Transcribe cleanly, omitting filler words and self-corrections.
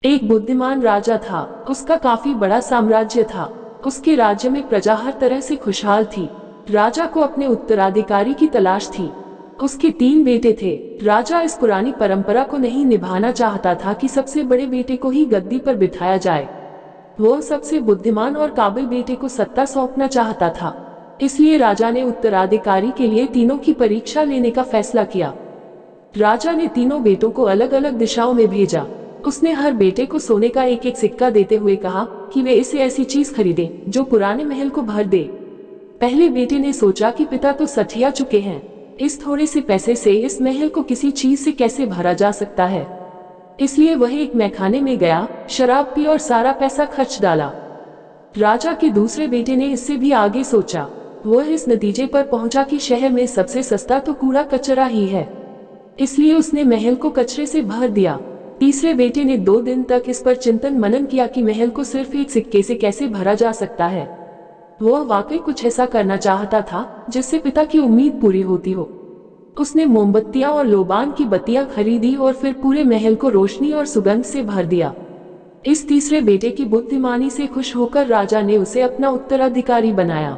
एक बुद्धिमान राजा था। उसका काफी बड़ा साम्राज्य था। उसके राज्य में प्रजा हर तरह से खुशहाल थी। राजा को अपने उत्तराधिकारी की तलाश थी। उसके 3 बेटे थे। राजा इस पुरानी परंपरा को नहीं निभाना चाहता था कि सबसे बड़े बेटे को ही गद्दी पर बिठाया जाए। वो सबसे बुद्धिमान और काबिल बेटे को सत्ता सौंपना चाहता था। इसलिए राजा ने उत्तराधिकारी के लिए तीनों की परीक्षा लेने का फैसला किया। राजा ने तीनों बेटों को अलग अलग दिशाओं में भेजा। उसने हर बेटे को सोने का एक एक सिक्का देते हुए कहा कि वे इसे ऐसी चीज खरीदें जो पुराने महल को भर दे। पहले बेटे ने सोचा कि पिता तो सठिया चुके हैं, इस थोड़े से पैसे से इस महल को किसी चीज से कैसे भरा जा सकता है। इसलिए वह एक मैखाने में गया, शराब पी और सारा पैसा खर्च डाला। राजा के दूसरे बेटे ने इससे भी आगे सोचा। वह इस नतीजे पर पहुंचा कि शहर में सबसे सस्ता तो कूड़ा कचरा ही है, इसलिए उसने महल को कचरे से भर दिया। तीसरे बेटे ने 2 दिन तक इस पर चिंतन मनन किया कि महल को सिर्फ एक सिक्के से कैसे भरा जा सकता है। वह वाकई कुछ ऐसा करना चाहता था जिससे पिता की उम्मीद पूरी होती हो। उसने मोमबत्तियां और लोबान की बत्तियां खरीदी और फिर पूरे महल को रोशनी और सुगंध से भर दिया। इस तीसरे बेटे की बुद्धिमानी से खुश होकर राजा ने उसे अपना उत्तराधिकारी बनाया।